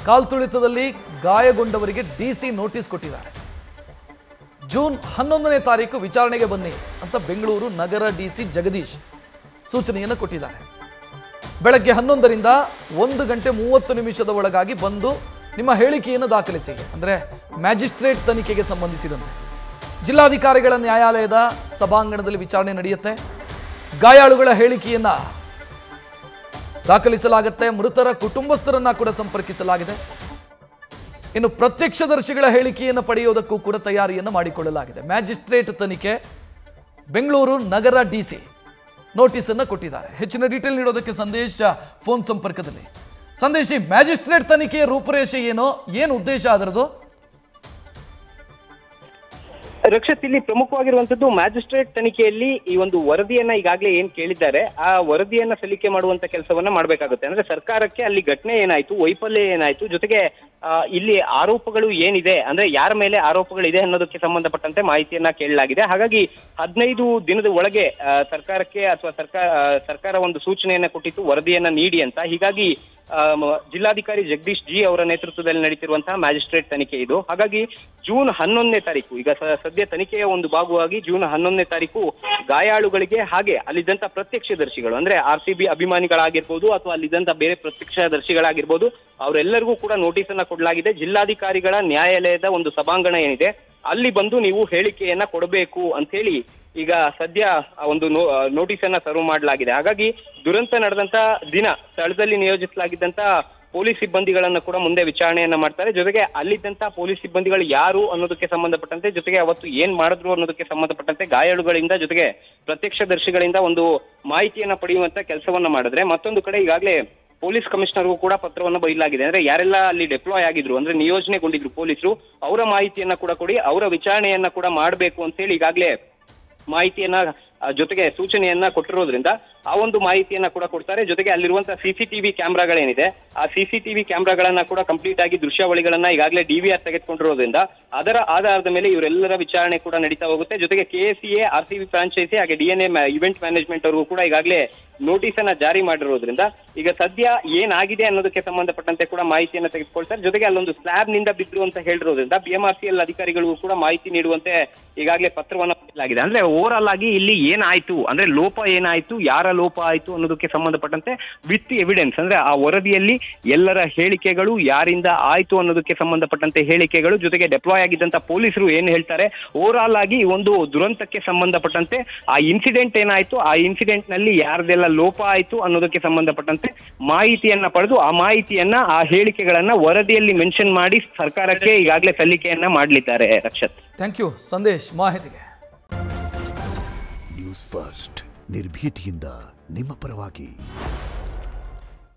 ಕಾಲ್ತುಳಿತದಲ್ಲಿ ಗಾಯಗೊಂಡವರಿಗೆ DC notice ಕೊಟ್ಟಿದ್ದಾರೆ. June 11ನೇ ತಾರೀಕು ವಿಚಾರಣೆಗೆ ಬನ್ನಿ ಅಂತ ಬೆಂಗಳೂರು ನಗರ ಡಿಸಿ ಜಗದೀಶ್ ಸೂಚನೆಯನ್ನು ಕೊಟ್ಟಿದ್ದಾರೆ. ಬೆಳಗ್ಗೆ 11ರಿಂದ 1 ಗಂಟೆ 30 ನಿಮಿಷದ ಒಳಗಾಗಿ ಬಂದು ನಿಮ್ಮ ಹೇಳಿಕೆಯನ್ನು ದಾಖಲಿಸಿ. ಅಂದರೆ ಮ್ಯಾಜಿಸ್ಟ್ರೇಟ್ ತನಿಖೆಗೆ ಸಂಬಂಧಿಸಿದಂತೆ ಜಿಲ್ಲಾಧಿಕಾರಿಗಳ ನ್ಯಾಯಾಲಯದ ಸಭಾಂಗಣದಲ್ಲಿ ವಿಚಾರಣೆ ನಡೆಯುತ್ತೆ. ಗಾಯಾಳುಗಳ ಹೇಳಿಕೆಯನ್ನು ದಾಖಲಿಸಲಾಗುತ್ತೆ. ಮೃತರ ಕುಟುಂಬಸ್ಥರನ್ನ ಕೂಡ ಸಂಪರ್ಕಿಸಲಾಗಿದೆ. ಇನ್ನು ಪ್ರತ್ಯಕ್ಷದರ್ಶಿಗಳ ಹೇಳಿಕೆಯನ್ನು ಪಡೆಯುವುದಕ್ಕೂ ಕೂಡ ತಯಾರಿಯನ್ನು ಮಾಡಿಕೊಳ್ಳಲಾಗಿದೆ. ಮ್ಯಾಜಿಸ್ಟ್ರೇಟ್ ತನಿಖೆ ಬೆಂಗಳೂರು ನಗರ ಡಿಸಿ ನೋಟಿಸ್ ಅನ್ನು ಕೊಟ್ಟಿದ್ದಾರೆ. ಹೆಚ್ಚಿನ ಡೀಟೇಲ್ ನೀಡೋದಕ್ಕೆ ಸಂದೇಶ್ ಫೋನ್ ಸಂಪರ್ಕದಲ್ಲಿ. ಸಂದೇಶ್, ಮ್ಯಾಜಿಸ್ಟ್ರೇಟ್ ತನಿಖೆಯ ರೂಪುರೇಷೆ ಏನು ಉದ್ದೇಶ ಅದರದು? ರಕ್ಷತ್, ಇಲ್ಲಿ ಪ್ರಮುಖವಾಗಿರುವಂತದ್ದು ಮ್ಯಾಜಿಸ್ಟ್ರೇಟ್ ತನಿಖೆಯಲ್ಲಿ ಈ ಒಂದು ವರದಿಯನ್ನ ಈಗಾಗಲೇ ಏನ್ ಕೇಳಿದ್ದಾರೆ ಆ ವರದಿಯನ್ನ ಸಲ್ಲಿಕೆ ಮಾಡುವಂತ ಕೆಲಸವನ್ನ ಮಾಡಬೇಕಾಗುತ್ತೆ. ಅಂದ್ರೆ ಸರ್ಕಾರಕ್ಕೆ ಅಲ್ಲಿ ಘಟನೆ ಏನಾಯ್ತು, ವೈಫಲ್ಯ ಏನಾಯ್ತು, ಜೊತೆಗೆ ಇಲ್ಲಿ ಆರೋಪಗಳು ಏನಿದೆ, ಅಂದ್ರೆ ಯಾರ ಮೇಲೆ ಆರೋಪಗಳಿದೆ ಅನ್ನೋದಕ್ಕೆ ಸಂಬಂಧಪಟ್ಟಂತೆ ಮಾಹಿತಿಯನ್ನ ಕೇಳಲಾಗಿದೆ. ಹಾಗಾಗಿ 15 ದಿನದ ಒಳಗೆ ಸರ್ಕಾರಕ್ಕೆ ಅಥವಾ ಸರ್ಕಾರ ಒಂದು ಸೂಚನೆಯನ್ನ ಕೊಟ್ಟಿತ್ತು ವರದಿಯನ್ನ ನೀಡಿ ಅಂತ. ಹೀಗಾಗಿ ಜಿಲ್ಲಾಧಿಕಾರಿ ಜಗದೀಶ್ ಜಿ ಅವರ ನೇತೃತ್ವದಲ್ಲಿ ನಡೀತಿರುವಂತಹ ಮ್ಯಾಜಿಸ್ಟ್ರೇಟ್ ತನಿಖೆ ಇದು. ಹಾಗಾಗಿ ಜೂನ್ 11ನೇ ತಾರೀಕು, ಈಗ ಸದ್ಯ ತನಿಖೆಯ ಒಂದು ಭಾಗವಾಗಿ ಜೂನ್ 11ನೇ ತಾರೀಕು ಗಾಯಾಳುಗಳಿಗೆ ಹಾಗೆ ಅಲ್ಲಿದ್ದಂತ ಪ್ರತ್ಯಕ್ಷದರ್ಶಿಗಳು, ಅಂದ್ರೆ RCB ಅಭಿಮಾನಿಗಳಾಗಿರ್ಬೋದು ಅಥವಾ ಅಲ್ಲಿದ್ದಂತ ಬೇರೆ ಪ್ರತ್ಯಕ್ಷದರ್ಶಿಗಳಾಗಿರ್ಬೋದು, ಅವರೆಲ್ಲರಿಗೂ ಕೂಡ ನೋಟಿಸ್ ಅನ್ನ ಕೊಡಲಾಗಿದೆ. ಜಿಲ್ಲಾಧಿಕಾರಿಗಳ ನ್ಯಾಯಾಲಯದ ಒಂದು ಸಭಾಂಗಣ ಏನಿದೆ ಅಲ್ಲಿ ಬಂದು ನೀವು ಹೇಳಿಕೆಯನ್ನ ಕೊಡಬೇಕು ಅಂತ ಹೇಳಿ ಈಗ ಸದ್ಯ ಒಂದು ನೋಟಿಸ್ ಅನ್ನ ಸರ್ವ್ ಮಾಡಲಾಗಿದೆ. ಹಾಗಾಗಿ ದುರಂತ ನಡೆದಂತ ದಿನ ಸ್ಥಳದಲ್ಲಿ ನಿಯೋಜಿಸಲಾಗಿದ್ದಂತ ಪೊಲೀಸ್ ಸಿಬ್ಬಂದಿಗಳನ್ನ ಕೂಡ ಮುಂದೆ ವಿಚಾರಣೆಯನ್ನ ಮಾಡ್ತಾರೆ. ಜೊತೆಗೆ ಅಲ್ಲಿದ್ದಂತ ಪೊಲೀಸ್ ಸಿಬ್ಬಂದಿಗಳು ಯಾರು ಅನ್ನೋದಕ್ಕೆ ಸಂಬಂಧಪಟ್ಟಂತೆ, ಜೊತೆಗೆ ಅವತ್ತು ಏನ್ ಮಾಡಿದ್ರು ಅನ್ನೋದಕ್ಕೆ ಸಂಬಂಧಪಟ್ಟಂತೆ ಗಾಯಾಳುಗಳಿಂದ ಜೊತೆಗೆ ಪ್ರತ್ಯಕ್ಷದರ್ಶಿಗಳಿಂದ ಒಂದು ಮಾಹಿತಿಯನ್ನ ಪಡೆಯುವಂತ ಕೆಲಸವನ್ನ ಮಾಡಿದ್ರೆ, ಮತ್ತೊಂದು ಕಡೆ ಈಗಾಗಲೇ ಪೊಲೀಸ್ ಕಮಿಷನರ್ಗೂ ಕೂಡ ಪತ್ರವನ್ನು ಬರೆಯಲಾಗಿದೆ. ಅಂದ್ರೆ ಯಾರೆಲ್ಲ ಅಲ್ಲಿ ಡೆಪ್ಲಾಯ್ ಆಗಿದ್ರು, ಅಂದ್ರೆ ನಿಯೋಜನೆಗೊಂಡಿದ್ರು ಪೊಲೀಸರು, ಅವರ ಮಾಹಿತಿಯನ್ನ ಕೂಡ ಕೊಡಿ, ಅವರ ವಿಚಾರಣೆಯನ್ನ ಕೂಡ ಮಾಡಬೇಕು ಅಂತ ಹೇಳಿ ಈಗಾಗಲೇ ಮಾಹಿತಿಯನ್ನ ಜೊತೆಗೆ ಸೂಚನೆಯನ್ನ ಕೊಟ್ಟಿರೋದ್ರಿಂದ ಆ ಒಂದು ಮಾಹಿತಿಯನ್ನ ಕೂಡ ಕೊಡ್ತಾರೆ. ಜೊತೆಗೆ ಅಲ್ಲಿರುವಂತಹ CCTV ಕ್ಯಾಮ್ರಾಗಳೇನಿದೆ ಆ CCTV ಕ್ಯಾಮ್ರಾಗಳನ್ನ ಕೂಡ ಕಂಪ್ಲೀಟ್ ಆಗಿ ದೃಶ್ಯಾವಳಿಗಳನ್ನ ಈಗಾಗಲೇ DVR ತೆಗೆದುಕೊಂಡಿರೋದ್ರಿಂದ ಅದರ ಆಧಾರದ ಮೇಲೆ ಇವರೆಲ್ಲರ ವಿಚಾರಣೆ ಕೂಡ ನಡೀತಾ ಹೋಗುತ್ತೆ. ಜೊತೆಗೆ KSCA, RCB ಫ್ರಾಂಚೈಸಿ ಹಾಗೆ DNA ಇವೆಂಟ್ ಮ್ಯಾನೇಜ್ಮೆಂಟ್ ಅವ್ರಿಗೂ ಕೂಡ ಈಗಾಗಲೇ ನೋಟಿಸ್ ಅನ್ನ ಜಾರಿ ಮಾಡಿರೋದ್ರಿಂದ ಈಗ ಸದ್ಯ ಏನಾಗಿದೆ ಅನ್ನೋದಕ್ಕೆ ಸಂಬಂಧಪಟ್ಟಂತೆ ಕೂಡ ಮಾಹಿತಿಯನ್ನ ತೆಗೆದುಕೊಳ್ತಾರೆ. ಜೊತೆಗೆ ಅಲ್ಲೊಂದು ಸ್ಲ್ಯಾಬ್ ನಿಂದ ಬಿದ್ರು ಅಂತ ಹೇಳಿರೋದ್ರಿಂದ BMRCL ಅಧಿಕಾರಿಗಳಿಗೂ ಕೂಡ ಮಾಹಿತಿ ನೀಡುವಂತೆ ಈಗಾಗಲೇ ಪತ್ರವನ್ನ ಕೊಡಲಾಗಿದೆ. ಅಂದ್ರೆ ಓವರ್ ಆಲ್ ಆಗಿ ಇಲ್ಲಿ ಏನಾಯ್ತು, ಅಂದ್ರೆ ಲೋಪ ಏನಾಯ್ತು, ಯಾರ ಲೋಪ ಆಯ್ತು ಅನ್ನೋದಕ್ಕೆ ಸಂಬಂಧಪಟ್ಟಂತೆ ವಿತ್ ಎವಿಡೆನ್ಸ್, ಅಂದ್ರೆ ಆ ವರದಿಯಲ್ಲಿ ಎಲ್ಲರ ಹೇಳಿಕೆಗಳು, ಯಾರಿಂದ ಆಯ್ತು ಅನ್ನೋದಕ್ಕೆ ಸಂಬಂಧಪಟ್ಟಂತೆ ಹೇಳಿಕೆಗಳು, ಜೊತೆಗೆ ಡೆಪ್ಲಾಯ್ ಆಗಿದ್ದಂತ ಪೊಲೀಸರು ಏನ್ ಹೇಳ್ತಾರೆ, ಓವರ್ ಆಲ್ ಆಗಿ ಒಂದು ದುರಂತಕ್ಕೆ ಸಂಬಂಧಪಟ್ಟಂತೆ ಆ ಇನ್ಸಿಡೆಂಟ್ ಏನಾಯ್ತು, ಆ ಇನ್ಸಿಡೆಂಟ್ ನಲ್ಲಿ ಯಾರ್ದೆಲ್ಲ ಲೋಪ ಆಯ್ತು ಅನ್ನೋದಕ್ಕೆ ಸಂಬಂಧಪಟ್ಟಂತೆ ಮಾಹಿತಿಯನ್ನ ಪಡೆದು ಆ ಮಾಹಿತಿಯನ್ನ, ಆ ಹೇಳಿಕೆಗಳನ್ನ ವರದಿಯಲ್ಲಿ ಮೆನ್ಷನ್ ಮಾಡಿ ಸರ್ಕಾರಕ್ಕೆ ಈಗಾಗಲೇ ಸಲ್ಲಿಕೆಯನ್ನ ಮಾಡಲಿದ್ದಾರೆ. ರಕ್ಷತ್, ಥ್ಯಾಂಕ್ ಯು ಸಂದೇಶ್ ಮಾಹಿತಿಗೆ. ನ್ಯೂಸ್ ಫಸ್ಟ್, ನಿರ್ಭೀತಿಯಿಂದ ನಿಮ್ಮ ಪರವಾಗಿ.